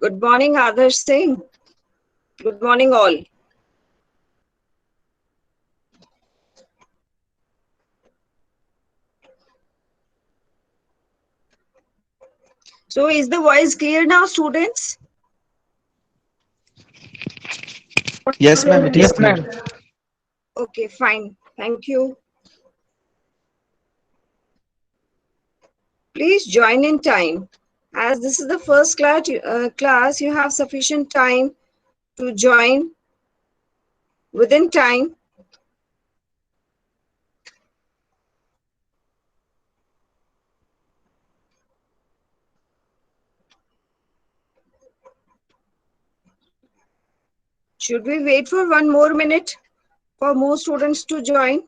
Good morning, Adarsh Singh. Good morning, all. So, is the voice clear now, students? Yes, ma'am, it is Yes, clear. ma'am. Okay, fine. Thank you. Please join in time. As this is the first class, you have sufficient time to join within time. Should we wait for 1 more minute for more students to join?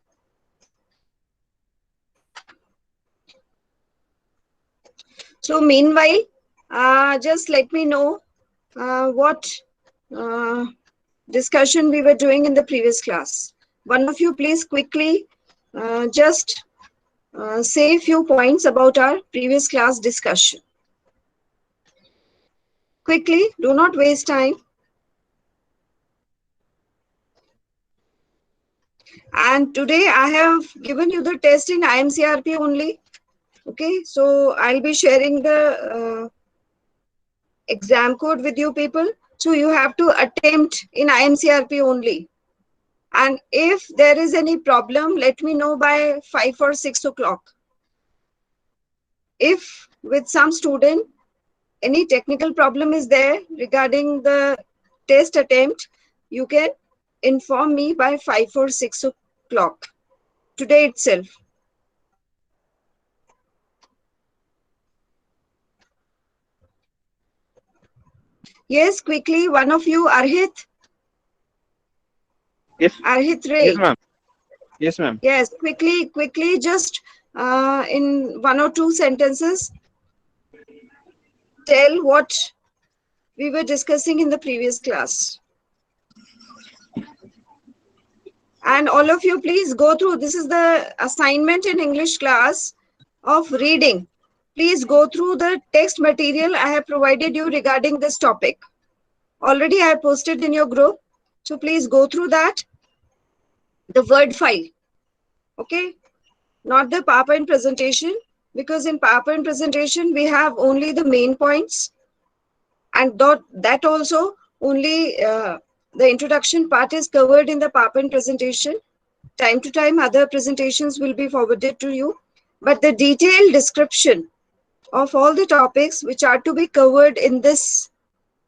So, meanwhile, just let me know what uh, discussion we were doing in the previous class. One of you, please quickly just say a few points about our previous class discussion. Quickly, do not waste time. And today I have given you the test in IMCRP only. Okay, so I'll be sharing the exam code with you people. So you have to attempt in IMCRP only. And if there is any problem, let me know by 5 or 6 o'clock. If with some student, any technical problem is there regarding the test attempt, you can inform me by 5 or 6 o'clock today itself. Yes, quickly, one of you, Yes, Arhit yes, Ray. ma'am. Yes, ma'am. Yes, quickly, just in 1 or 2 sentences, tell what we were discussing in the previous class. And all of you, please go through. This is the assignment in English class of reading. Please go through the text material I have provided you regarding this topic. Already I have posted in your group. So please go through that. The word file. Okay. Not the PowerPoint presentation. Because in PowerPoint presentation, we have only the main points. And that also only the introduction part is covered in the PowerPoint presentation. Time to time, other presentations will be forwarded to you. But the detailed description of all the topics which are to be covered in this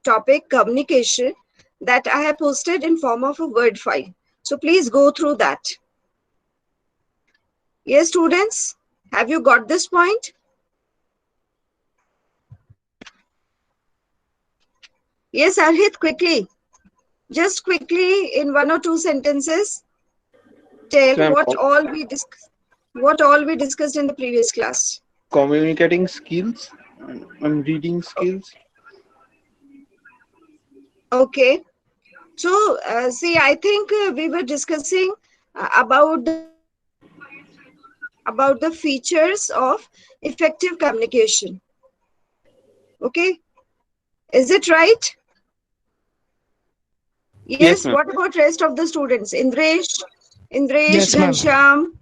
topic, communication, that I have posted in form of a Word file. So please go through that. Yes, students, have you got this point? Yes, Arhit, quickly. Just quickly in 1 or 2 sentences, Yes, tell ma'am. what all we discussed in the previous class. Communicating skills and reading skills. Okay. So, see, I think we were discussing about the features of effective communication. Okay, is it right? Yes, Yes. ma'am. What about rest of the students? Indresh, Yes, ma'am. Ghansham.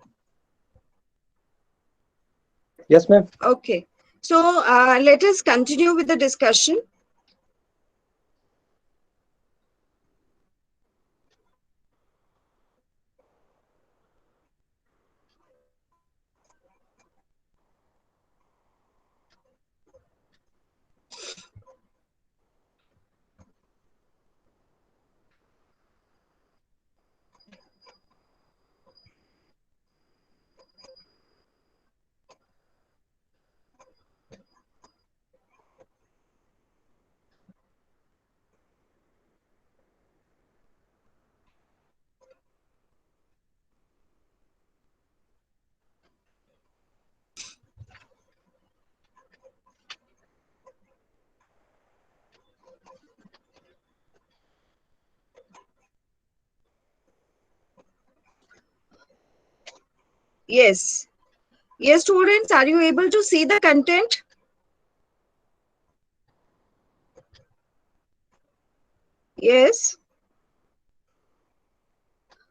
Yes, ma'am. Okay. So let us continue with the discussion. Yes. Yes, students, are you able to see the content? Yes.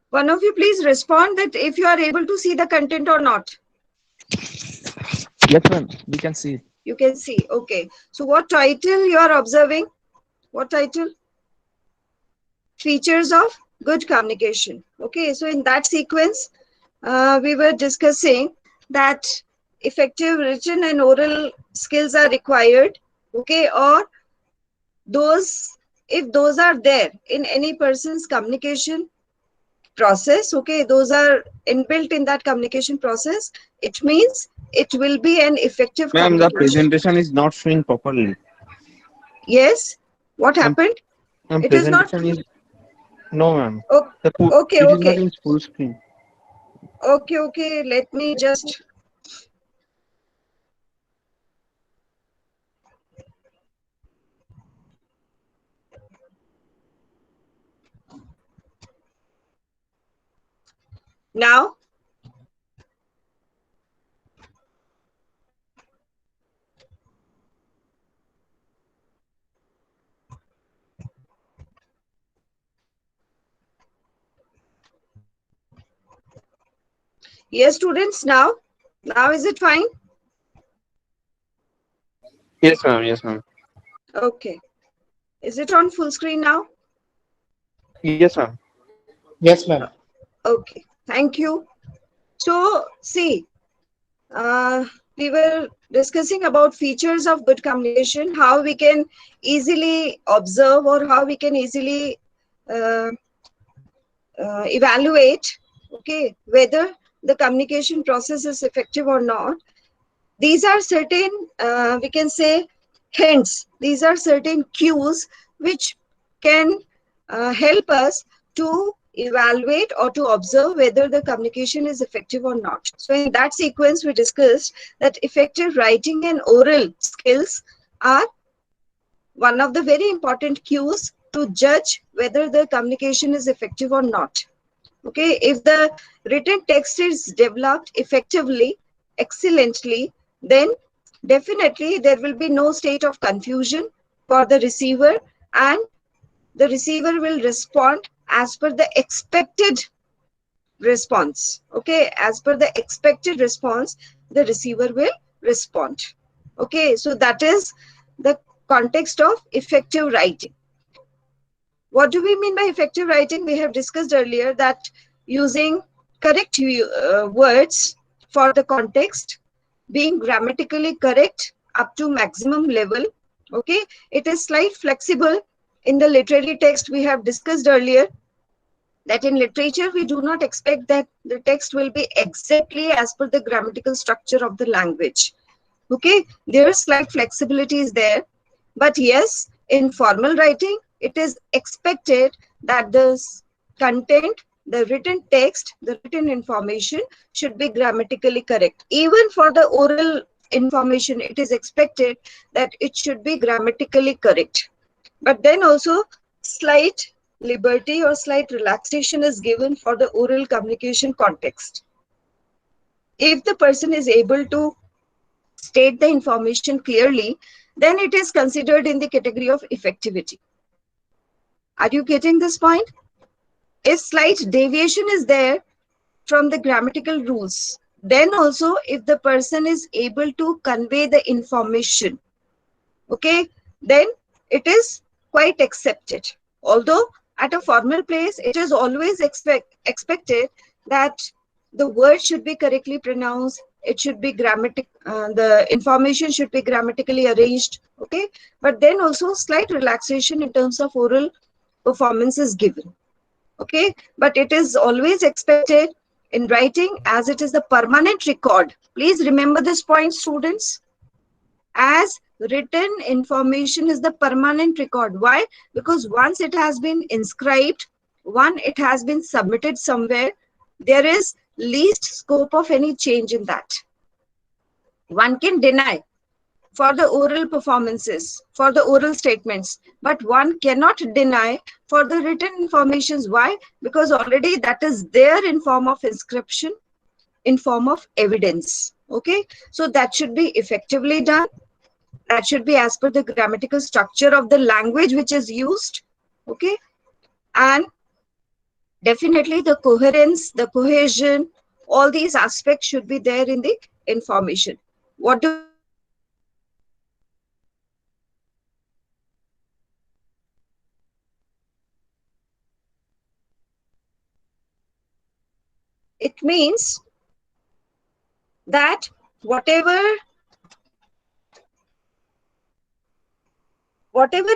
One of you please respond that if you are able to see the content or not. Yes, ma'am. We can see. You can see. Okay. So what title you are observing? What title? Features of good communication. Okay. So in that sequence, we were discussing that effective written and oral skills are required. Okay. Or those, if those are there in any person's communication process, okay, those are inbuilt in that communication process, it means it will be an effective Ma'am, the communication. presentation is not showing properly. Yes, what Ma'am, happened? ma'am, It is not. presentation is no, ma'am. o- okay, It is not okay, in full screen. okay, let me just. Now, yes, students, now is it fine? Yes, ma'am. Yes, ma'am. Okay, is it on full screen now? Yes, ma'am. Yes, ma'am. Okay, thank you. So, see, we were discussing about features of good communication, how we can easily observe or how we can easily uh, evaluate, okay, whether the communication process is effective or not. These are certain, we can say, hints. These are certain cues which can help us to evaluate or to observe whether the communication is effective or not. So in that sequence, we discussed that effective writing and oral skills are one of the very important cues to judge whether the communication is effective or not. Okay, if the written text is developed effectively, excellently, then definitely there will be no state of confusion for the receiver, and the receiver will respond as per the expected response. Okay, as per the expected response, the receiver will respond. Okay, so that is the context of effective writing. What do we mean by effective writing? We have discussed earlier that using correct words for the context, being grammatically correct up to maximum level. Okay, it is slight flexible. In the literary text, we have discussed earlier that in literature, we do not expect that the text will be exactly as per the grammatical structure of the language. Okay, there is slight flexibility is there, but yes, in formal writing, it is expected that the content, the written text, the written information should be grammatically correct. Even for the oral information, it is expected that it should be grammatically correct. But then also, slight liberty or slight relaxation is given for the oral communication context. If the person is able to state the information clearly, then it is considered in the category of effectivity. Are you getting this point? If slight deviation is there from the grammatical rules, then also if the person is able to convey the information, okay, then it is quite accepted. Although at a formal place, it is always expected that the word should be correctly pronounced, it should be the information should be grammatically arranged, okay, but then also slight relaxation in terms of oral performance is given, okay, but it is always expected in writing as it is the permanent record. Please remember this point, students. As written information is the permanent record. Why? Because once it has been inscribed, once it has been submitted somewhere, there is least scope of any change in that. One can deny for the oral performances, for the oral statements, but one cannot deny for the written informations. Why? Because already that is there in form of inscription, in form of evidence. Okay, so that should be effectively done. That should be as per the grammatical structure of the language which is used. Okay, and definitely the coherence, the cohesion, all these aspects should be there in the information. What do it means? That whatever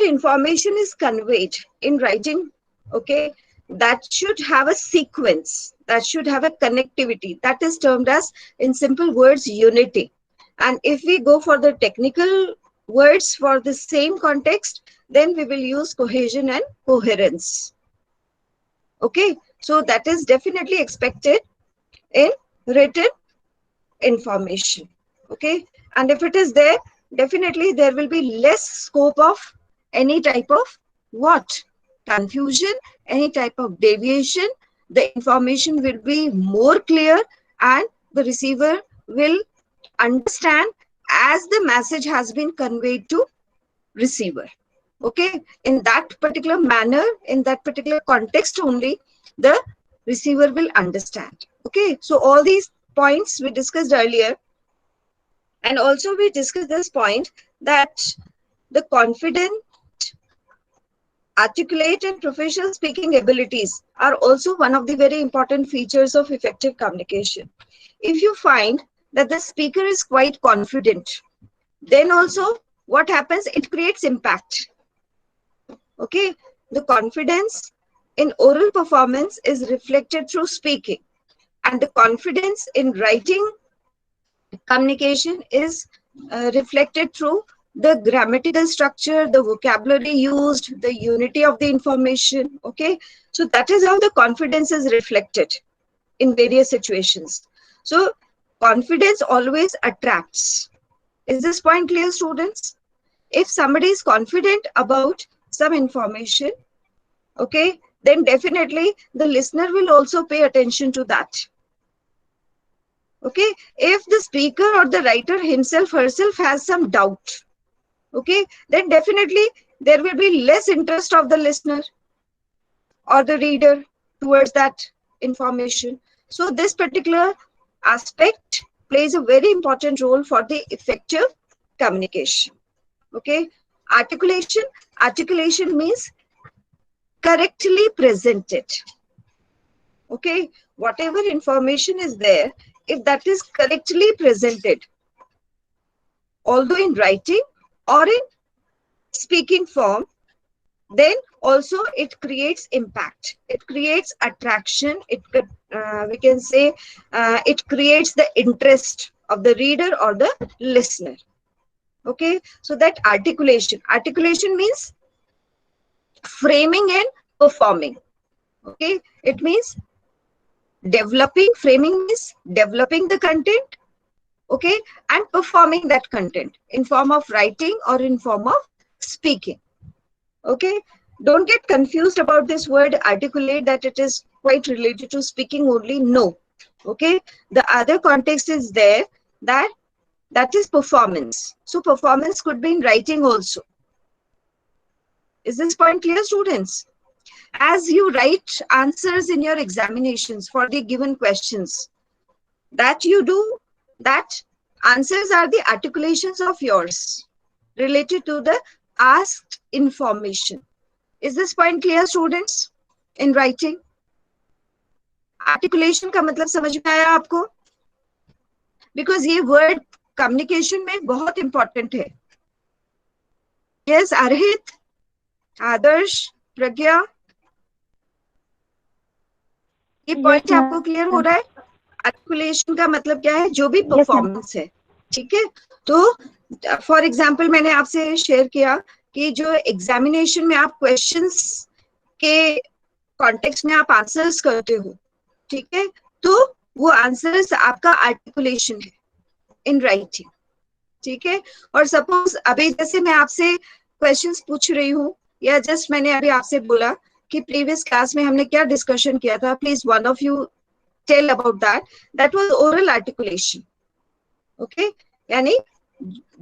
information is conveyed in writing, okay, that should have a sequence, that should have a connectivity, that is termed as, in simple words, unity. And if we go for the technical words for the same context, then we will use cohesion and coherence. Okay, so that is definitely expected in written information. Okay, and if it is there, definitely there will be less scope of any type of what confusion, any type of deviation. The information will be more clear, and the receiver will understand as the message has been conveyed to receiver. Okay, in that particular manner, in that particular context only, the receiver will understand. Okay, so all these points we discussed earlier. And also we discussed this point that the confident, articulate and professional speaking abilities are also one of the very important features of effective communication. If you find that the speaker is quite confident, then also what happens? It creates impact. Okay, the confidence in oral performance is reflected through speaking, and the confidence in writing communication is reflected through the grammatical structure, the vocabulary used, the unity of the information. Okay, so that is how the confidence is reflected in various situations. So confidence always attracts. Is this point clear, students? If somebody is confident about some information, okay, then definitely the listener will also pay attention to that. Okay, if the speaker or the writer himself herself has some doubt, okay, then definitely there will be less interest of the listener or the reader towards that information. So this particular aspect plays a very important role for the effective communication. Okay, articulation means correctly presented. Okay, whatever information is there, if that is correctly presented, although in writing or in speaking form, then also it creates impact, it creates attraction, we can say it creates the interest of the reader or the listener. Okay, so that articulation means framing and performing. Okay, it means framing means developing the content, okay, and performing that content in form of writing or in form of speaking. Okay, don't get confused about this word articulate, that it is quite related to speaking only. No. Okay, the other context is there, that is performance. So performance could be in writing also. Is this point clear, students? As you write answers in your examinations for the given questions, that you do, that answers are the articulations of yours related to the asked information. Is this point clear, students? In writing, articulation का मतलब समझ में आया आपको? Because ये word communication में बहुत important है. Yes, Arhit, Adarsh, Pragya, ये point आपको clear हो रहा है? Articulation का मतलब क्या है? जो भी performance है, ठीक है? तो फॉर एग्जाम्पल मैंने आपसे शेयर किया कि जो एग्जामिनेशन में आप क्वेश्चंस के कॉन्टेक्स्ट में आप आंसर्स करते हो, ठीक है, तो वो आंसर्स आपका आर्टिकुलेशन है इन राइटिंग. ठीक है, और सपोज अभी जैसे मैं आपसे क्वेश्चंस पूछ रही हूँ, या जस्ट मैंने अभी आपसे बोला कि प्रीवियस क्लास में हमने क्या डिस्कशन किया था, please one of you tell about that was oral articulation. Okay, यानी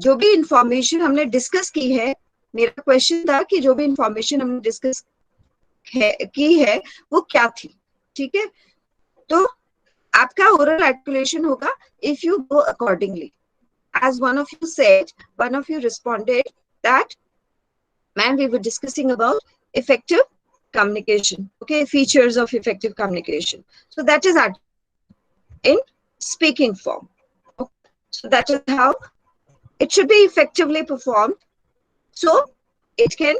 जो भी इंफॉर्मेशन हमने डिस्कस की है, मेरा क्वेश्चन था कि जो भी इंफॉर्मेशन हमने डिस्कस की है वो क्या थी, ठीक है। तो आपका ओरल आर्टिकुलेशन होगा if you go accordingly, as one of you said, one of you responded that, ma'am, we were discussing about effective communication, okay, features of effective communication. So that is in speaking form. Okay? So that is how it should be effectively performed, so it can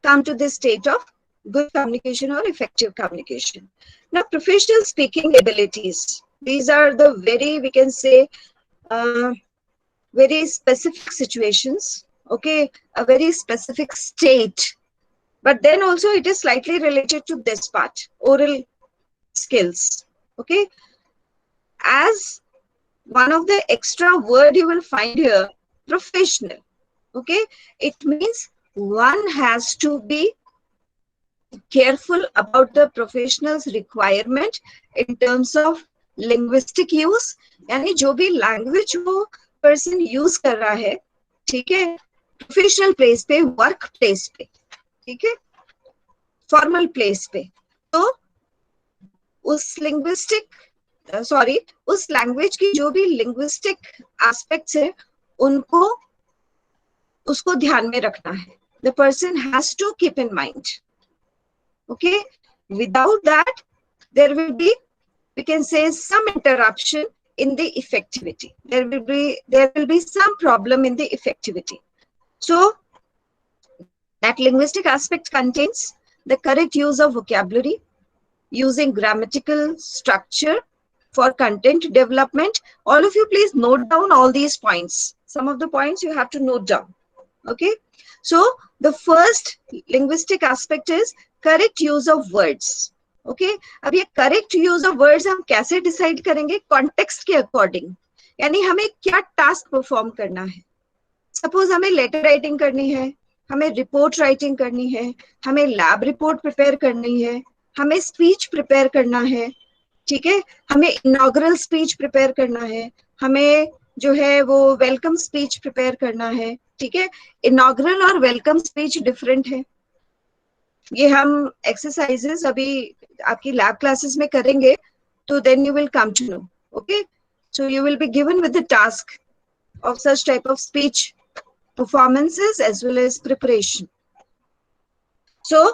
come to this state of good communication or effective communication. Now, professional speaking abilities, these are the very, we can say, uh, very specific situations, okay, a very specific state, but then also it is slightly related to this part, oral skills, okay. As one of the extra word you will find here, professional, okay, it means one has to be careful about the professional's requirement in terms of linguistic use, यानी जो भी language वो person use कर रहा है, ठीक है, professional place पे, वर्क प्लेस पे, ठीक है, फॉर्मल प्लेस पे, तो उस लिंग्विस्टिक सॉरी उस लैंग्वेज की जो भी लिंग्विस्टिक एस्पेक्ट्स है उनको उसको ध्यान में रखना है. The person has to keep in mind. Okay, without that there will be, we can say, some interruption in the effectivity. There will be some problem in the effectivity. So that linguistic aspect contains the correct use of vocabulary, using grammatical structure for content development. All of you please note down all these points. Some of the points you have to note down. Okay, so the first linguistic aspect is correct use of words. Okay, अब ये correct use of words हम कैसे decide करेंगे? Context के according, यानी हमें क्या task perform करना है. Suppose हमें letter writing करनी है, हमें report writing करनी है, हमें lab report prepare करनी है, हमें स्पीच प्रिपेयर करना है, ठीक है, हमें इनॉग्रल स्पीच प्रिपेयर करना है, हमें जो है वो वेलकम स्पीच प्रिपेयर करना है, ठीक है. इनॉग्रल और वेलकम स्पीच डिफरेंट है. ये हम एक्सरसाइजेस अभी आपकी लैब क्लासेस में करेंगे, तो then you will come to know. Okay, so you will be given with the task of such type of speech performances as well as preparation. So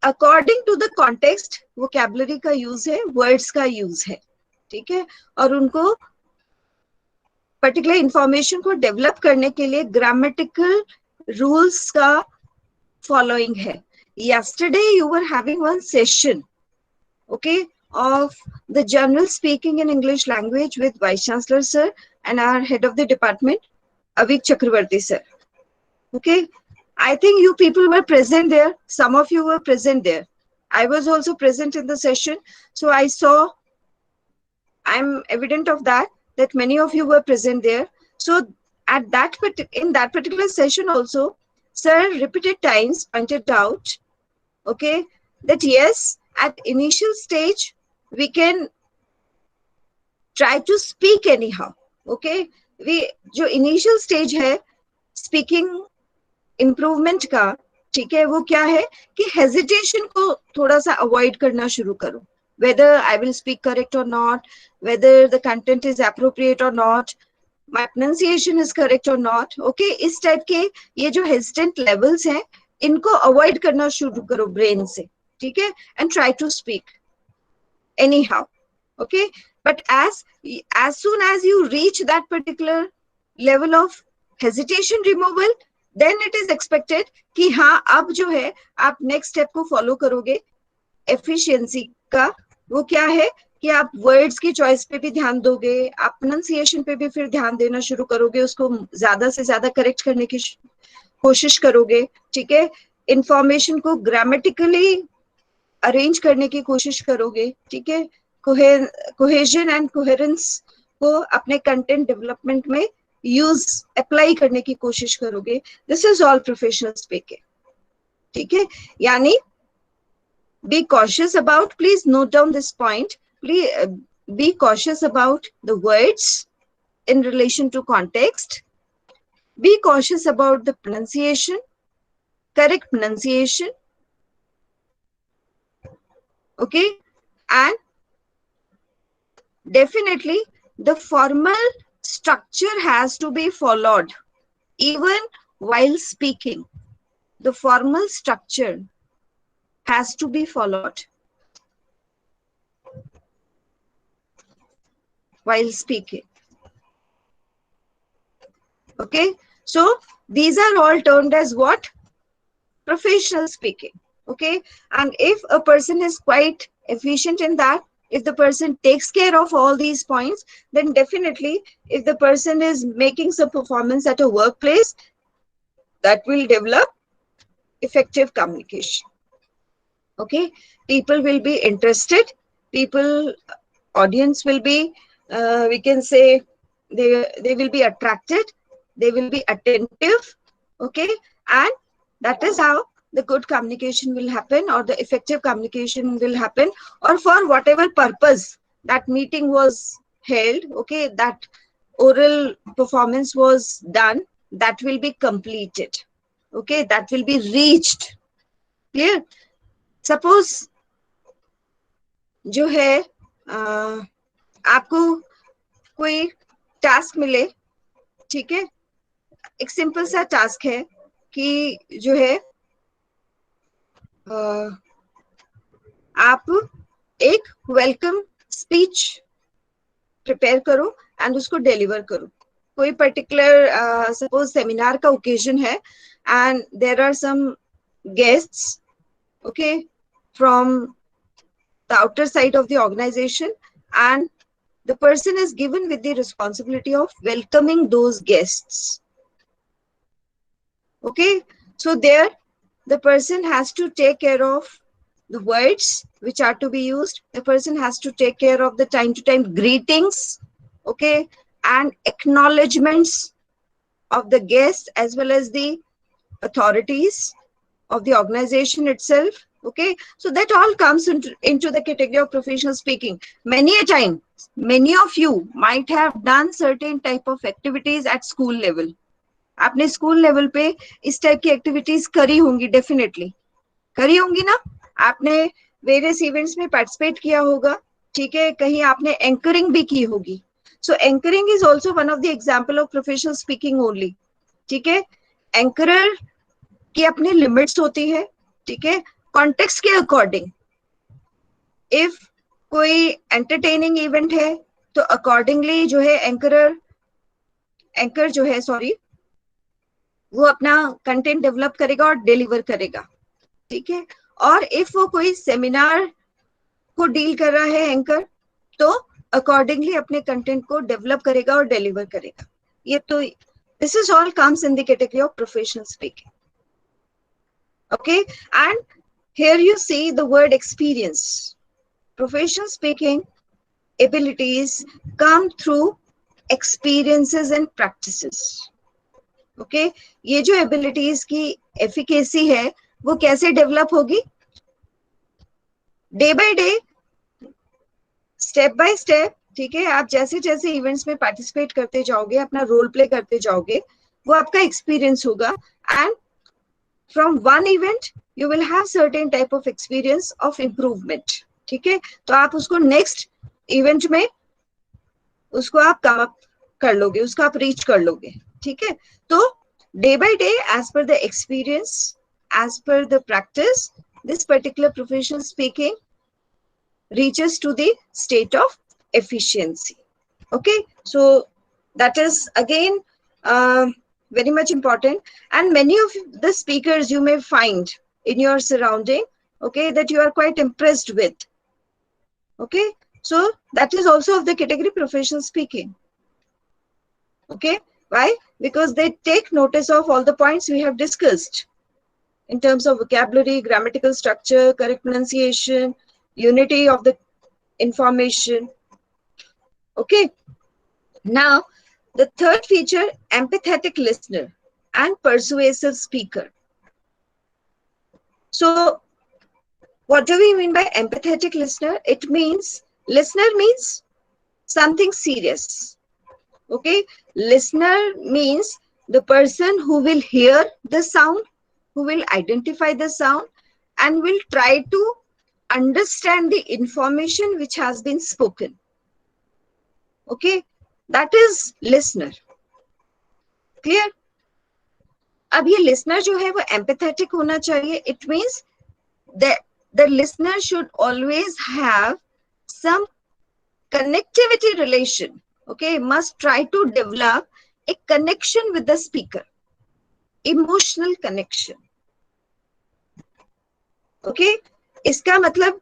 according to the context vocabulary का use है, words का use है, ठीक है, और उनको particular information को develop करने के लिए ग्रामेटिकल रूल्स का फॉलोइंग है. Yesterday you were having one session, okay, of the general speaking in English language with Vice Chancellor sir and our head of the department, Avik Chakravarti sir. Okay, I think you people were present there. Some of you were present there. I was also present in the session. So I saw, I'm evident of that many of you were present there. So at that, in that particular session also, sir repeated times pointed out, okay, that yes, at initial stage, we can try to speak anyhow. Okay, जो initial stage है, speaking improvement का, ठीक है, वो क्या है कि hesitation को थोड़ा सा अवॉइड करना शुरू करो. Whether I will speak correct और not, whether the content is appropriate और not, my pronunciation is correct और नॉट. ओके, इस टाइप के ये जो हेजिटेंट लेवल्स हैं, इनको अवॉइड करना शुरू करो ब्रेन से, ठीक है, and try to speak anyhow. Okay, but as soon as you reach that particular level of hesitation removal, then it is expected कि हाँ अब जो है आप नेक्स्ट स्टेप को फॉलो करोगे. एफिशिएंसी का वो क्या है कि आप वर्ड्स की चॉइस पे भी ध्यान दोगे, आप प्रोनाउंसिएशन पे भी फिर ध्यान देना शुरू करोगे, उसको ज्यादा से ज्यादा करेक्ट करने की कोशिश करोगे, ठीक है, इंफॉर्मेशन को ग्रामेटिकली अरेंज करने की कोशिश करोगे, ठीक है, कोहेजन एंड कोहेरेंस को अपने कंटेंट डेवलपमेंट में यूज अप्लाई करने की कोशिश करोगे. This is all professional speaking, ठीक है. यानी be cautious about, please note down this point, please be cautious about the words in relation to context. Be cautious about the pronunciation, correct pronunciation, Okay, and definitely the formal structure has to be followed even while speaking. The formal structure has to be followed while speaking. Okay, so these are all termed as what? Professional speaking. Okay, and if a person is quite efficient in that, if the person takes care of all these points, then definitely if the person is making some performance at a workplace, that will develop effective communication. Okay, people will be interested, people, audience will be, we can say, they will be attracted, they will be attentive. Okay, and that is how the good communication will happen, or the effective communication will happen, or for whatever purpose that meeting was held, okay, that oral performance was done, that will be completed. Okay, that will be reached. Clear? Suppose जो है आपको कोई task मिले, ठीक है, एक simple सा task है कि जो है आप एक वेलकम स्पीच प्रिपेयर करो एंड उसको डिलीवर करो. कोई पर्टिकुलर सपोज सेमिनार का ओकेजन है and there are some guests, okay, from the outer side of the organization, and the person is given with the responsibility of welcoming those guests. Okay, so there the person has to take care of the words which are to be used, the person has to take care of the time to time greetings, okay, and acknowledgements of the guests as well as the authorities of the organization itself. Okay, so that all comes into the category of professional speaking. Many a time, many of you might have done certain type of activities at school level. आपने school level पे इस type की activities करी होंगी, definitely करी होंगी ना. आपने वेरियस इवेंट्स में पार्टिसिपेट किया होगा, ठीक है, कहीं आपने एंकरिंग भी की होगी. So anchoring is also one of the example of professional speaking only. ठीक है, एंकरर की अपनी लिमिट्स होती है, ठीक है, कॉन्टेक्स्ट के अकॉर्डिंग. इफ कोई एंटरटेनिंग इवेंट है तो अकॉर्डिंगली जो है एंकर जो है सॉरी, वो अपना कंटेंट डेवलप करेगा और डिलीवर करेगा. ठीक है, और इफ वो कोई सेमिनार को डील कर रहा है एंकर, तो अकॉर्डिंगली अपने कंटेंट को डेवलप करेगा और डिलीवर करेगा. ये तो this is all comes in the category of professional speaking. Okay, and here you see the word experience. Professional speaking abilities come through experiences and practices. Okay, ये जो abilities की efficacy है वो कैसे develop होगी? Day by day, step by step. ठीक है, आप जैसे जैसे इवेंट्स में पार्टिसिपेट करते जाओगे, अपना रोल प्ले करते जाओगे, वो आपका एक्सपीरियंस होगा. And from one event you will have certain type of experience of improvement. ठीक है, तो आप उसको next event में उसको आप come up कर लोगे, उसको आप reach कर लोगे. ठीक है, तो day by day as per the experience, as per the practice, this particular professional speaking reaches to the state of efficiency. Okay, so that is again very much important, and many of the speakers you may find in your surrounding, okay, that you are quite impressed with. Okay, so that is also of the category professional speaking. Okay, why? Because they take notice of all the points we have discussed in terms of vocabulary, grammatical structure, correct pronunciation, unity of the information. Okay, now the third feature, empathetic listener and persuasive speaker. So what do we mean by empathetic listener? It means, listener means something serious. Okay, listener means the person who will hear the sound, who will identify the sound and will try to understand the information which has been spoken. Okay, that is listener. Clear? अब ये listener जो है वो empathetic होना चाहिए. It means that the listener should always have some connectivity relation. Okay, must try to develop a connection with the speaker, emotional connection. Okay, इसका मतलब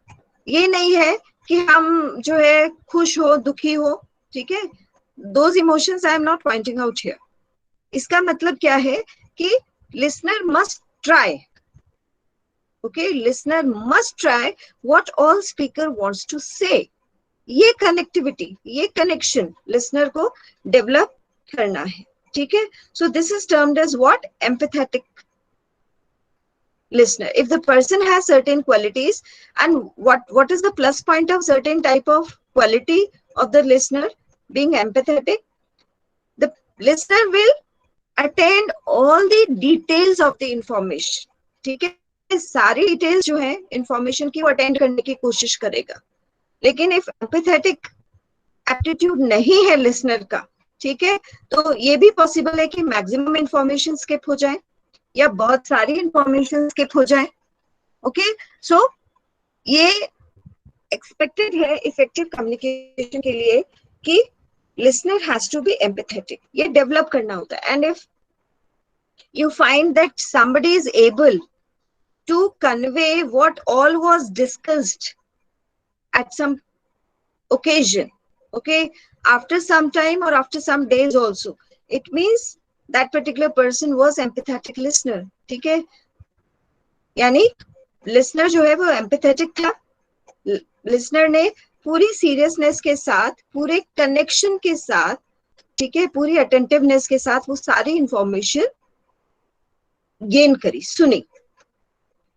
ये नहीं है कि हम जो है खुश हो दुखी हो, ठीक है, those emotions I am not pointing out here. इसका मतलब क्या है कि listener must try. Okay, listener must try what all speaker wants to say. ये कनेक्टिविटी, ये कनेक्शन लिसनर को डेवलप करना है, ठीक है. So this is termed as what? Empathetic listener. If the person has certain qualities, and what is the plus point of certain type of quality of the listener being empathetic? The listener will attend all the details of the information. ठीक है, सारी details जो है information की वो attend करने की कोशिश करेगा. लेकिन इफ एम्पैथेटिक एप्टीट्यूड नहीं है लिसनर का, ठीक है, तो ये भी पॉसिबल है कि मैक्सिमम इंफॉर्मेशन स्किप हो जाए या बहुत सारी इंफॉर्मेशन स्किप हो जाए. ओके, सो ये एक्सपेक्टेड है इफेक्टिव कम्युनिकेशन के लिए कि listener has to be empathetic. ये डेवलप करना होता है. And if you find that somebody is able to convey what all was discussed at some occasion, okay, after some time or after some days also, it means that particular person was empathetic listener. ठीक है, यानी listener जो है वो empathetic था. listener ने पूरी seriousness के साथ, पूरे connection के साथ, ठीक है, पूरी attentiveness के साथ वो सारी information गेन करी, सुनी,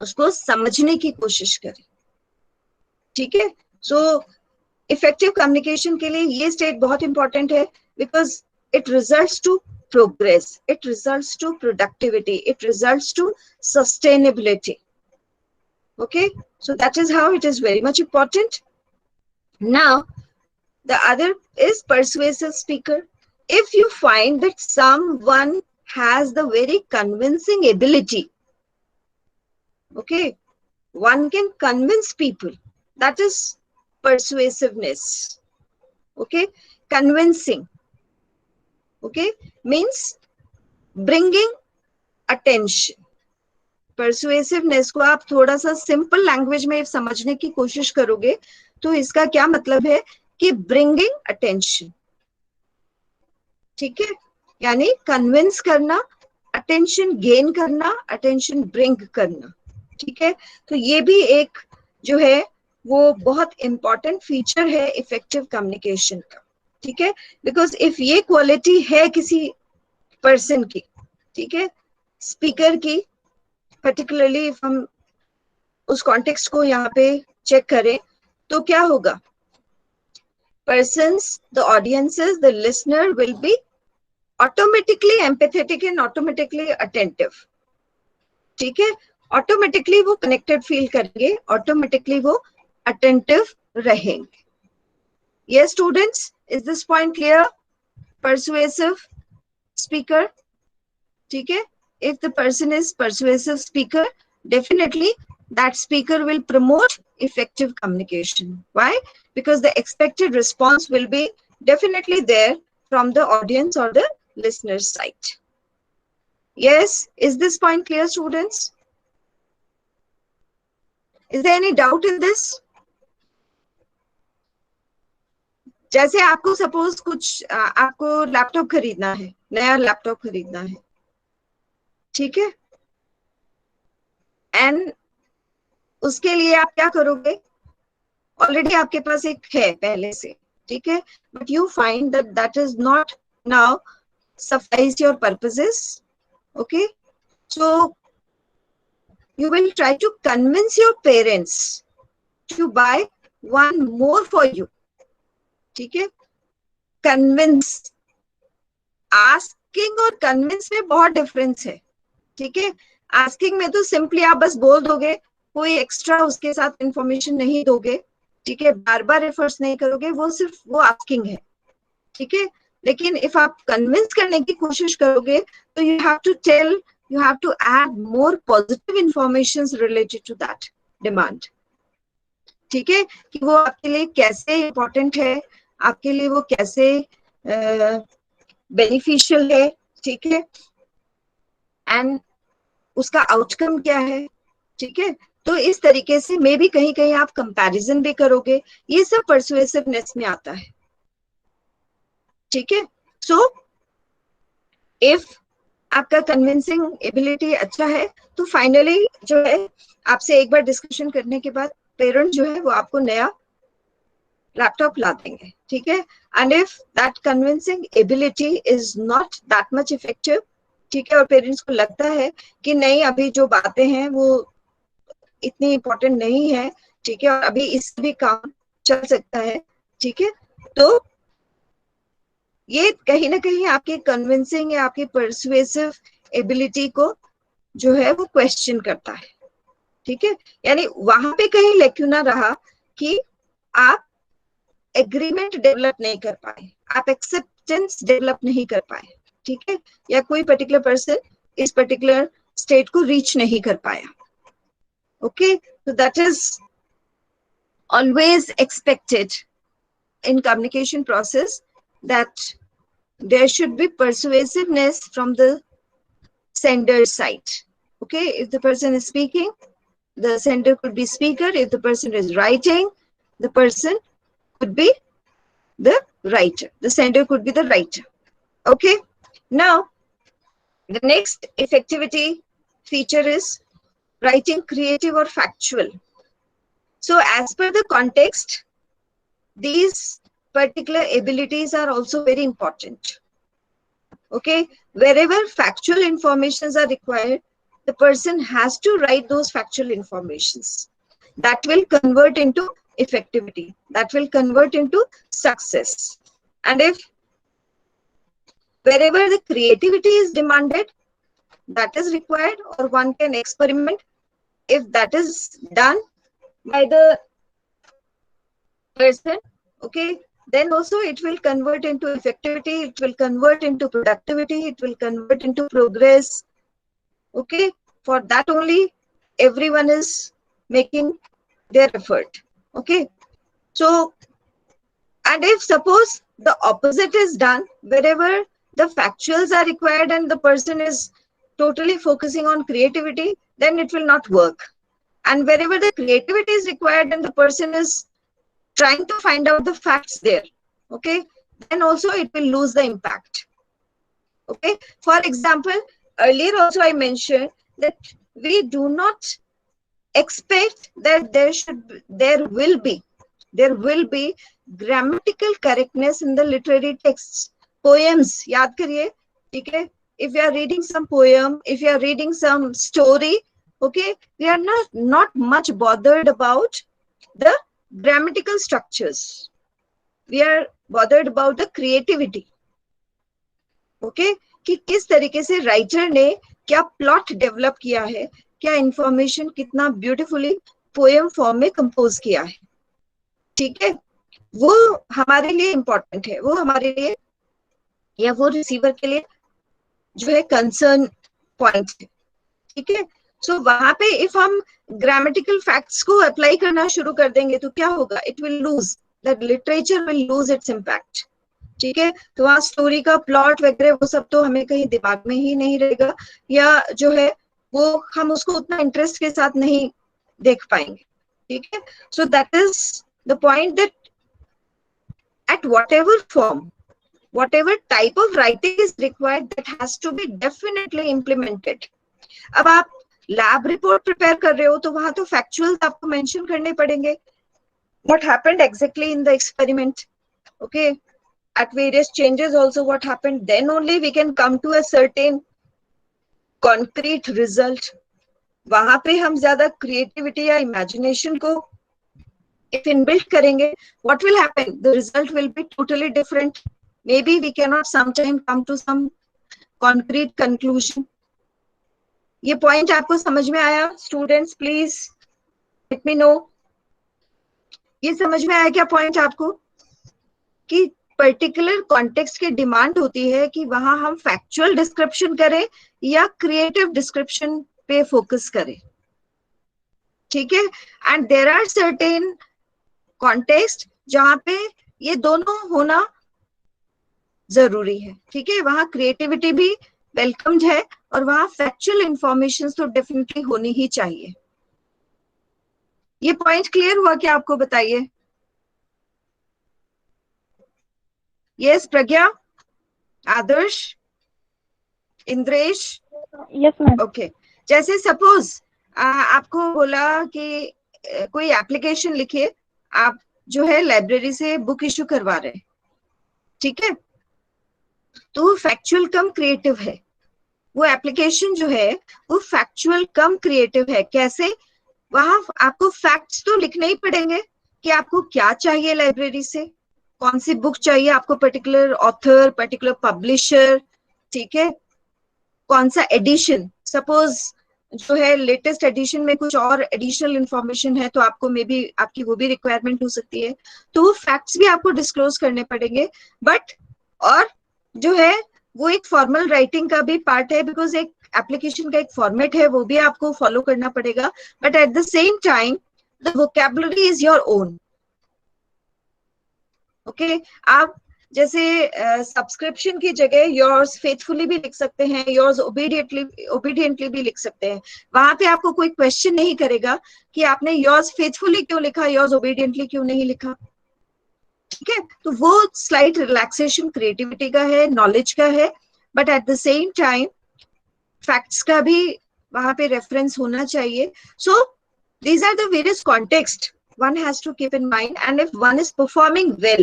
उसको समझने की कोशिश करी. ठीक है, सो इफेक्टिव कम्युनिकेशन के लिए ये स्टेट बहुत इंपॉर्टेंट है, because it results to progress, it results to productivity, it results to sustainability. Okay, so that is how it is very much important. Now the other is persuasive speaker. If you find that someone has the very convincing ability, okay, one can convince people, that is persuasiveness. Okay, convincing, okay, means bringing attention. persuasiveness को आप थोड़ा सा simple language में समझने की कोशिश करोगे तो इसका क्या मतलब है कि bringing attention. ठीक है, यानी कन्विंस करना, अटेंशन गेन करना, अटेंशन ब्रिंग करना. ठीक है, तो ये भी एक जो है वो बहुत इंपॉर्टेंट फीचर है इफेक्टिव कम्युनिकेशन का. ठीक है, बिकॉज इफ ये क्वालिटी है किसी पर्सन की, ठीक है, स्पीकर की, पर्टिकुलरली इफ हम उस कॉन्टेक्स्ट को यहाँ पे चेक करें तो क्या होगा? persons, the audiences, the listener will be automatically empathetic and automatically attentive. ठीक है, automatically वो connected feel करेंगे, automatically वो attentive रहेंगे. Yes, students, is this point clear? Persuasive speaker. ठीक है, if the person is persuasive speaker, definitely that speaker will promote effective communication. Why? Because the expected response will be definitely there from the audience or the listener's side. Yes, is this point clear, students? Is there any doubt in this? जैसे आपको suppose कुछ आपको laptop खरीदना है, नया laptop खरीदना है, ठीक है, एंड उसके लिए आप क्या करोगे? ऑलरेडी आपके पास एक है पहले से, ठीक है, but you find that that is not now suffice your purposes. Okay, so you will try to convince your parents to buy one more for you. ठीक है, convince, asking और convince में बहुत डिफरेंस है. ठीक है, asking में तो सिंपली आप बस बोल दोगे कोई एक्स्ट्रा उसके साथ इंफॉर्मेशन नहीं दोगे, ठीक है, बार बार एफर्ट्स नहीं करोगे, वो सिर्फ वो आस्किंग है, ठीक है। लेकिन इफ आप कन्विंस करने की कोशिश करोगे तो you have to tell, you have to add more positive information related to that demand, ठीक है, कि वो आपके लिए कैसे इंपॉर्टेंट है, आपके लिए वो कैसे बेनिफिशियल है, ठीक है, एंड उसका आउटकम क्या है, ठीक है। तो इस तरीके से मे भी कहीं कहीं आप कंपैरिजन भी करोगे, ये सब परसुएसिवनेस में आता है, ठीक है। सो इफ आपका कन्विंसिंग एबिलिटी अच्छा है तो फाइनली जो है आपसे एक बार डिस्कशन करने के बाद पेरेंट जो है वो आपको नया लैपटॉप ला देंगे, ठीक है। And if that convincing ability is not that much effective, ठीक है, और पेरेंट्स को लगता है कि नहीं अभी जो बातें हैं वो इतनी इंपॉर्टेंट नहीं है, ठीक है, और अभी इससे भी काम चल सकता है, ठीक है, तो ये कहीं ना कहीं आपकी कन्विंसिंग या आपकी परसुएसिव एबिलिटी को जो है वो क्वेश्चन करता है, ठीक है। यानी वहां पे कहीं लेक्यूना रहा कि आप एग्रीमेंट डेवलप नहीं कर पाए, आप एक्सेप्टेंस डेवलप नहीं कर पाए, ठीक है, या कोई पर्टिकुलर पर्सन इस पर्टिकुलर स्टेट को रीच नहीं कर पाया, okay. so that is always expected in communication process, that there should be persuasiveness from the sender side, okay. If the person is speaking, the sender could be speaker. If the person is writing, the person could be the writer, the sender could be the writer, okay. Now the next effectivity feature is writing creative or factual. So as per the context, these particular abilities are also very important, okay. Wherever factual informations are required, the person has to write those factual informations that will convert into effectivity, that will convert into success. And if wherever the creativity is demanded, that is required, or one can experiment, if that is done by the person, okay, then also it will convert into effectivity, it will convert into productivity, it will convert into progress, okay. For that only everyone is making their effort, okay. So and if suppose the opposite is done, wherever the factuals are required and the person is totally focusing on creativity, then it will not work. And wherever the creativity is required and the person is trying to find out the facts there, okay, then also it will lose the impact, okay. For example, earlier also I mentioned that we do not expect that there will be grammatical correctness in the literary texts. Poems yaad kariye, theek hai, if you are reading some poem, if you are reading some story, okay, we are not much bothered about the grammatical structures, we are bothered about the creativity, okay, कि किस तरीके से writer ने क्या plot develop किया है, क्या information कितना ब्यूटीफुली पोएम फॉर्म में कंपोज किया है, ठीक है, वो हमारे लिए इंपॉर्टेंट है, वो हमारे लिए या वो रिसीवर के लिए जो है कंसर्न पॉइंट है, ठीक है। सो वहां पे इफ हम ग्रामेटिकल फैक्ट्स को अप्लाई करना शुरू कर देंगे तो क्या होगा, it will lose, the literature will lose its impact, ठीक है। तो वहाँ स्टोरी का प्लॉट वगैरह वो सब तो हमें कहीं दिमाग में ही नहीं रहेगा, या जो है वो हम उसको उतना इंटरेस्ट के साथ नहीं देख पाएंगे, ठीक है। सो that is the point that at whatever form, whatever type of writing is required, that has to be definitely implemented. अब आप लैब रिपोर्ट प्रिपेयर कर रहे हो तो वहां तो फैक्चुअल्स आपको मेंशन करने पड़ेंगे, what happened exactly in the experiment, okay, at various changes also what happened, then only we can come to a certain concrete result. वहां पे हम ज्यादा क्रिएटिविटी या इमेजिनेशन को if inbuilt करेंगे, what will happen, the result will be totally different, maybe we cannot sometime come to some concrete conclusion. ये point आपको समझ में आया students? Please let me know. ये समझ में आया क्या पॉइंट आपको, कि पर्टिकुलर कॉन्टेक्स्ट की डिमांड होती है कि वहां हम फैक्चुअल डिस्क्रिप्शन करें या क्रिएटिव डिस्क्रिप्शन पे फोकस करें, ठीक है। And there are certain context जहां पे ये दोनों होना जरूरी है, ठीक है। वहां क्रिएटिविटी भी वेलकम्ड है और वहां फैक्चुअल इंफॉर्मेशन तो डेफिनेटली होनी ही चाहिए। ये पॉइंट क्लियर हुआ क्या आपको, बताइए। Yes Pragya, Adarsh, Indresh. Yes ma'am. Okay, जैसे सपोज आपको बोला कि कोई एप्लीकेशन लिखिए, आप जो है लाइब्रेरी से बुक इशू करवा रहे हैं, ठीक है। तो फैक्चुअल कम क्रिएटिव है, वो एप्लीकेशन जो है वो फैक्चुअल कम क्रिएटिव है। कैसे, वहां आपको फैक्ट्स तो लिखने ही पड़ेंगे कि आपको क्या चाहिए लाइब्रेरी से, कौन सी बुक चाहिए आपको, पर्टिकुलर ऑथर, पर्टिकुलर पब्लिशर, ठीक है, कौन सा एडिशन, सपोज जो है लेटेस्ट एडिशन में कुछ और एडिशनल इंफॉर्मेशन है तो आपको मे बी आपकी वो भी रिक्वायरमेंट हो सकती है, तो वो फैक्ट्स भी आपको डिस्क्लोज करने पड़ेंगे। बट और जो है वो एक फॉर्मल राइटिंग का भी पार्ट है, बिकॉज एक एप्लीकेशन का एक फॉर्मेट है, वो भी आपको फॉलो करना पड़ेगा। But at the same time the vocabulary is your own, okay. आप जैसे सब्सक्रिप्शन की जगह योर्स फेथफुली भी लिख सकते हैं, योर्स ओबीडियंटली भी लिख सकते हैं। वहां पे आपको कोई क्वेश्चन नहीं करेगा कि आपने योर्स फेथफुली क्यों लिखा, योर्स ओबीडियंटली क्यों नहीं लिखा, ठीक है। तो वो स्लाइट रिलैक्सेशन क्रिएटिविटी का है, नॉलेज का है, but at the same time facts का भी वहां पे रेफरेंस होना चाहिए। So these are the various context one has to keep in mind, and if one is performing well,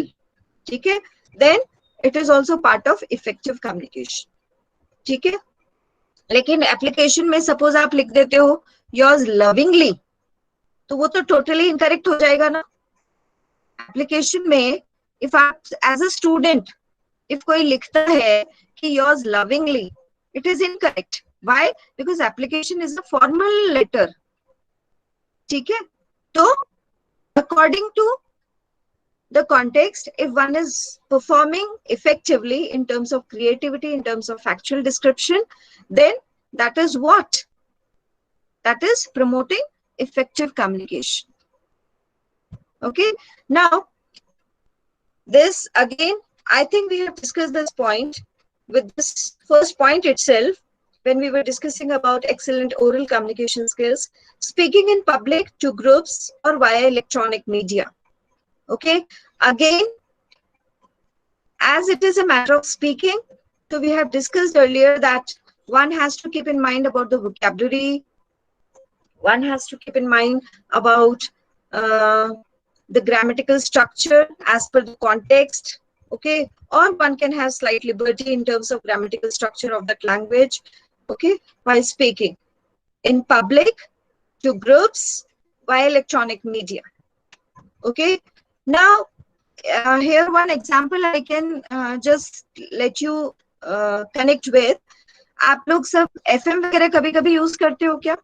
ठीक है, then it is also part of effective communication, ठीक है। लेकिन एप्लीकेशन में सपोज आप लिख देते हो yours lovingly, तो वो तो टोटली इनकरेक्ट हो जाएगा ना। एप्लीकेशन में इफ आप एज अ स्टूडेंट इफ कोई लिखता है कि yours lovingly, it is incorrect. Why? Because application is a formal letter, ठीक है। तो according to the context, if one is performing effectively in terms of creativity, in terms of factual description, then that is what? That is promoting effective communication. Okay. Now, this again, I think we have discussed this point with this first point itself when we were discussing about excellent oral communication skills, speaking in public, to groups, or via electronic media. Okay, again, as it is a matter of speaking, so we have discussed earlier that one has to keep in mind about the vocabulary, one has to keep in mind about the grammatical structure as per the context, okay, or one can have slight liberty in terms of grammatical structure of that language, okay, while speaking in public, to groups, via electronic media, okay. Now, here one example I can just let you connect with. आप लोग सब FM वगैरह कभी कभी use करते हो क्या?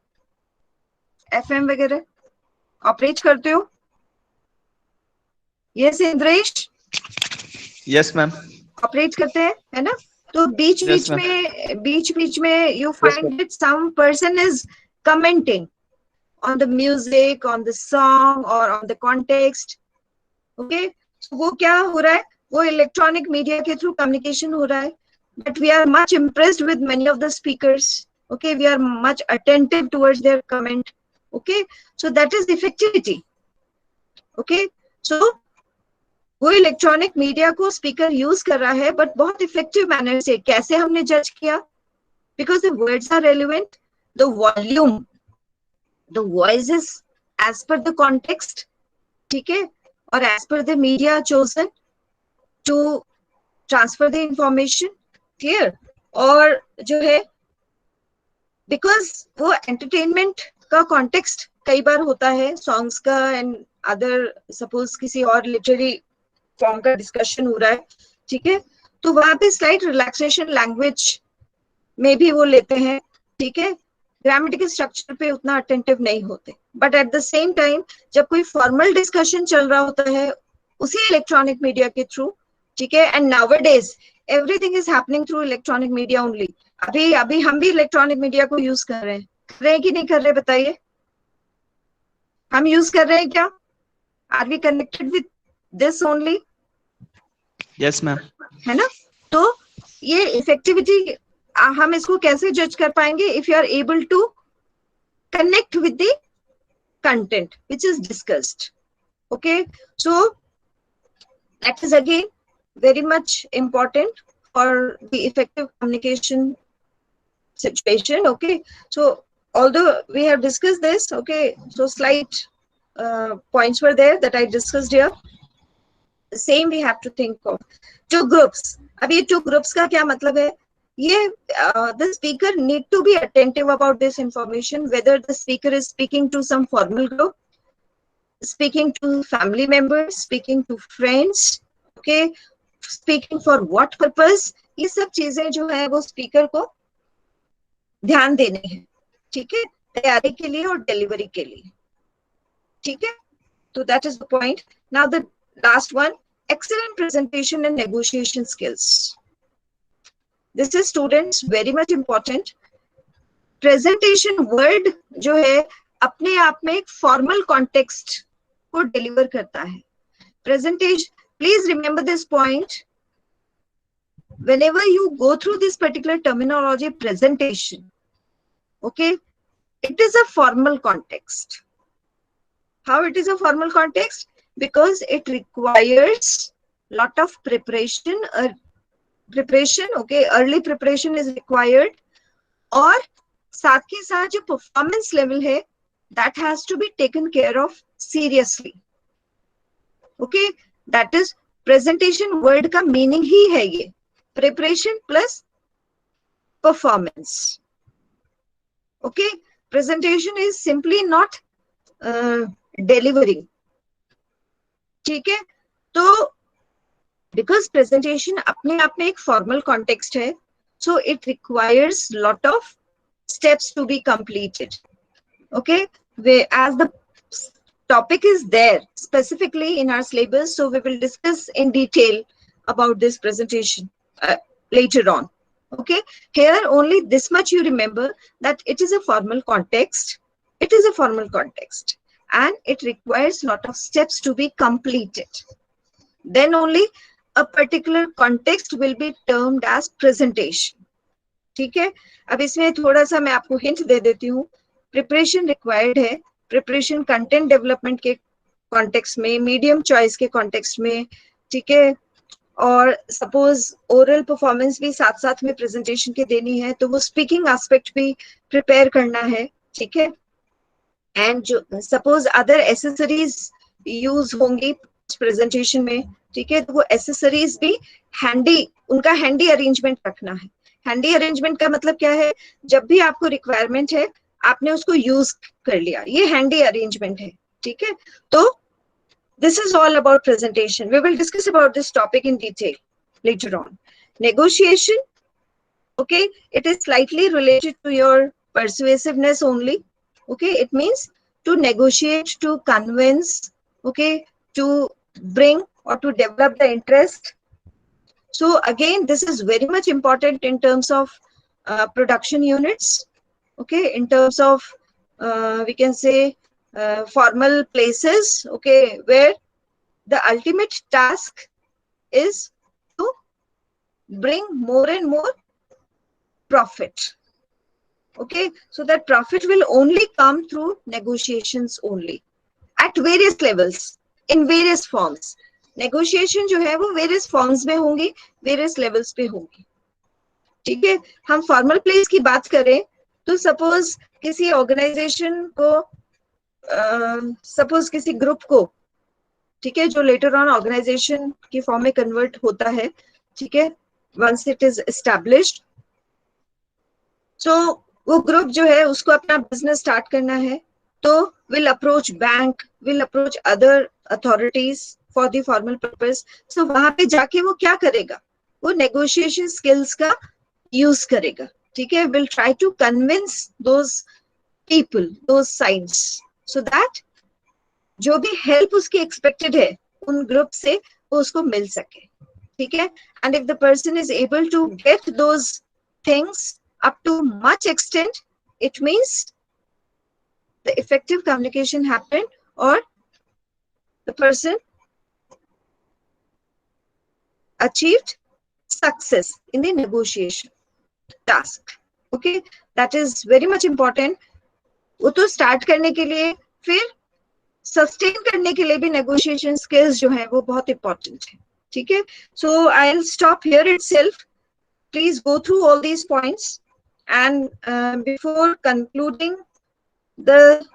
FM वगैरह ऑपरेट करते हो? Yes Indresh? Yes, ma'am. Operate करते हैं, है ना? तो बीच बीच में you find that some person is commenting on the music, on the song, or on the context. Okay, so वो क्या हो रहा है? वो इलेक्ट्रॉनिक मीडिया के थ्रू कम्युनिकेशन हो रहा है, but we are much impressed with many of the speakers. Okay, we are much attentive towards their comment. Okay, so that is effectivity. Okay, so वो इलेक्ट्रॉनिक मीडिया को speaker use कर रहा है, but बहुत effective manner से। कैसे हमने जज किया? Because the words are relevant, the volume, the voices as per the context, ठीक है, और as per the media chosen to transfer the information, clear. और जो है बिकॉज वो एंटरटेनमेंट का कॉन्टेक्स्ट कई बार होता है सॉन्ग्स का, एंड अदर सपोज किसी और लिटरेरी फॉर्म का डिस्कशन हो रहा है, ठीक है, तो वहां पे स्लाइट रिलैक्सेशन लैंग्वेज में भी वो लेते हैं, ठीक है, ग्रामेटिकल स्ट्रक्चर पे उतना अटेंटिव नहीं होते, but at the same time जब कोई फॉर्मल डिस्कशन चल रहा होता है उसी इलेक्ट्रॉनिक मीडिया के थ्रू, ठीक है, and nowadays everything is happening through electronic media only. अभी अभी हम भी इलेक्ट्रॉनिक मीडिया को यूज कर रहे हैं कि नहीं कर रहे, बताइए, हम यूज कर रहे हैं क्या? Are we connected with this only? Yes, ma'am. है ना? तो ये इफेक्टिविटी हम इसको कैसे जज कर पाएंगे? If you are able to connect with the content which is discussed. Okay, so that is again very much important for the effective communication situation. Okay, so although we have discussed this, okay, so slight points were there that I discussed here. The same we have to think of. Two groups. अब ये two groups का क्या मतलब है? ये the speaker need to be attentive about this information, whether the speaker is speaking to some formal group, speaking to family members, speaking to friends, okay, speaking for what purpose. ये सब चीजें जो है वो स्पीकर को ध्यान देने हैं, ठीक है, तैयारी के लिए और डिलीवरी के लिए, ठीक है. तो that is the point. Now the last one, excellent presentation and negotiation skills. This is students very much important. Presentation word जो है अपने आप में एक formal context को deliver करता है. Presentation, please remember this point. Whenever you go through this particular terminology, presentation, okay, it is a formal context. How it is a formal context? Because it requires lot of preparation. Preparation, okay, early preparation is required, और साथ के साथ जो performance level है that has to be taken care of seriously. Okay, that is presentation word का meaning ही है ये, preparation plus performance. Okay, presentation is simply not delivering, ठीक है. तो because presentation अपने आप में एक formal context है, so it requires lot of steps to be completed. Okay, as the topic is there specifically in our syllabus, so we will discuss in detail about this presentation later on. Okay, here only this much you remember, that it is a formal context. It is a formal context and it requires lot of steps to be completed. Then only a particular context will be termed as presentation. ठीक है. अब इसमें थोड़ा सा मैं आपको hint दे देती हूँ. प्रिपरेशन रिक्वायर्ड है. प्रिपरेशन कंटेंट डेवलपमेंट के कॉन्टेक्स्ट में, मीडियम चॉइस के कॉन्टेक्स्ट में, ठीक है, और सपोज ओरल परफॉर्मेंस भी साथ साथ में प्रेजेंटेशन के देनी है, तो वो स्पीकिंग एस्पेक्ट भी प्रिपेयर करना है, ठीक है. एंड जो सपोज अदर एसेसरीज यूज होंगी प्रेजेंटेशन में, ठीक है, तो वो एसेसरीज भी हैंडी, उनका हैंडी अरेंजमेंट रखना है. हैंडी अरेंजमेंट का मतलब क्या है? जब भी आपको रिक्वायरमेंट है आपने उसको यूज कर लिया, ये हैंडी अरेंजमेंट है, ठीक है. तो this is all about presentation. We will discuss about this topic in detail later on. Negotiation, okay, it is slightly related to your persuasiveness only. Okay, it means to negotiate, to convince, okay, to bring or to develop the interest. So again, this is very much important in terms of production units, okay, in terms of we can say formal places, okay, where the ultimate task is to bring more and more profit. Okay, so that profit will only come through negotiations only at various levels, in various forms. Negotiation जो है वो various forms में होंगी, various levels पे होंगी, ठीक है. हम formal place की बात करें तो suppose किसी organization को सपोज किसी ग्रुप को, ठीक है, जो लेटर ऑन ऑर्गेनाइजेशन की फॉर्म में कन्वर्ट होता है, ठीक है, वंस इट इज एस्टैब्लिश्ड, सो वो ग्रुप जो है उसको अपना बिजनेस स्टार्ट करना है, तो will approach bank, will approach other authorities for the formal purpose. So वहां पे जाके वो क्या करेगा? वो नेगोशिएशन स्किल्स का यूज करेगा, ठीक है, will try to convince those people, those sides, so that जो भी help उसकी expected है उन group से वो उसको मिल सके, ठीक है. And if the person is able to get those things up to much extent, it means the effective communication happened, or the person achieved success in the negotiation task. Okay, that is very much important. वो तो start करने के लिए, फिर sustain करने के लिए भी negotiation skills जो है वो बहुत important है, ठीक है. So I'll stop here itself. Please go through all these points, and before concluding the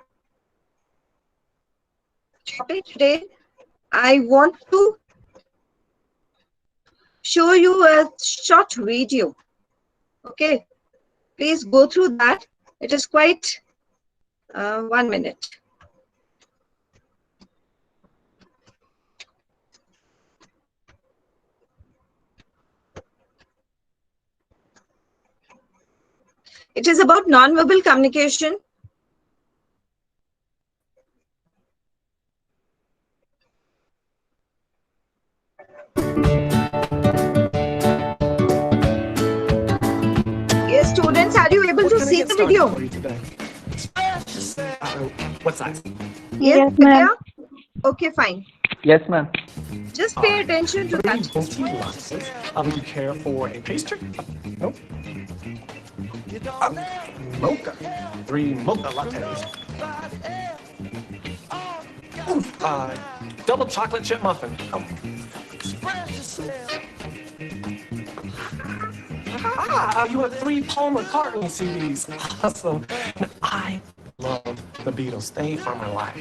topic today, I want to show you a short video. Okay, please go through that. It is quite 1 minute. It is about non-verbal communication. Yes, students, are you able to see the video? What size? Yes, ma'am. Vidya? Okay, fine. Yes, ma'am. Just pay attention to that. Three lattes. Do you care for a pastry? Nope. Mocha. 3 mocha lattes. Double chocolate chip muffin. You have 3 Paul McCartney CDs. Awesome. Now, I love the Beatles. They are my life.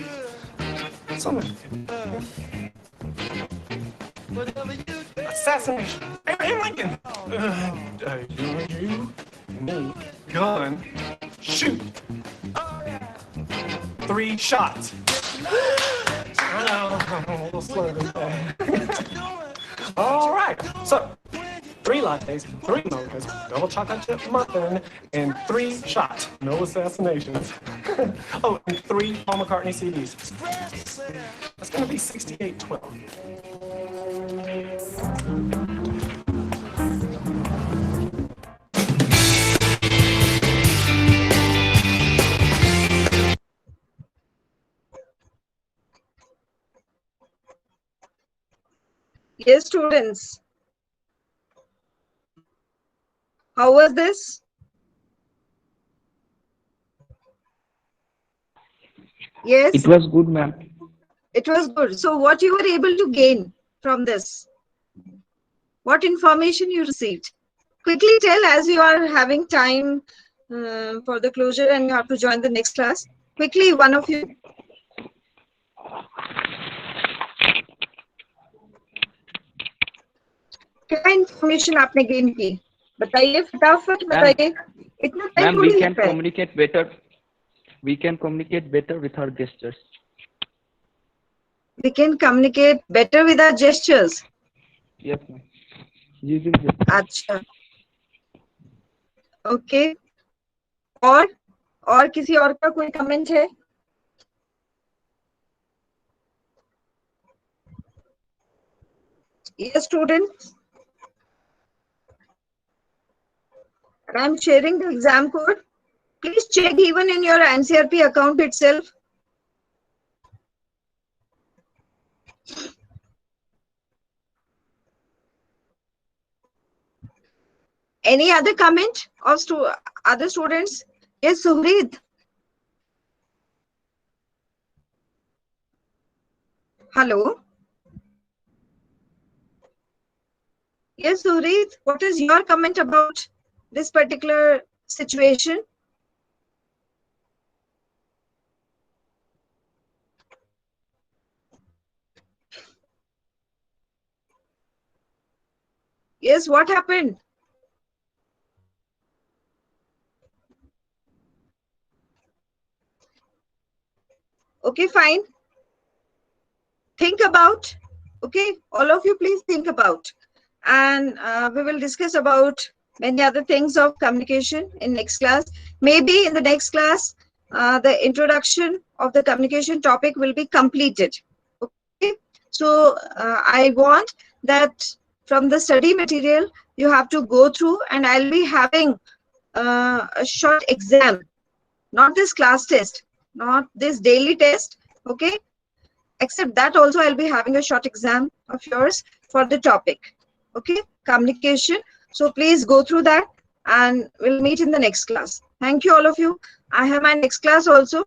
Assassination. Abraham Lincoln. You, me, gun, shoot. 3 shots. I know, I'm a little slow today. All right, so 3 lattes, 3 mochas, double chocolate chip muffin, and 3 shots. No assassinations. Oh, and 3 Paul McCartney CDs. That's gonna be 6812. Yes, students. How was this? Yes, It was good, ma'am. it was good. So what you were able to gain from this? What information you received? Quickly tell, as you are having time for the closure and you have to join the next class. Quickly, one of you. क्या information आपने gain की? बताइए फटाफट बताइए. इतना time Ma'am, थोड़ी we can लगता है. communicate better. We can communicate better with our gestures. We can communicate better with our gestures. Yes, ma'am. Using gestures. अच्छा. Okay. और किसी और का कोई कमेंट है? Yes, students. I'm sharing the exam code. Please check even in your NCRP account itself. Any other comment of other students? Yes, Suhrid. Hello. Yes, Suhrid. What is your comment about this particular situation? Yes, what happened? Okay, fine. Think about, okay, all of you please think about, and we will discuss about many other things of communication in next class. Maybe in the next class, the introduction of the communication topic will be completed. Okay. So I want that from the study material, you have to go through, and I'll be having a short exam, not this class test, not this daily test. Okay. Except that also I'll be having a short exam of yours for the topic. Okay. Communication. So please go through that, and we'll meet in the next class. Thank you, all of you. I have my next class also.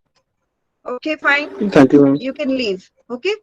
Okay, fine. Thank you, ma'am. You can leave. Okay.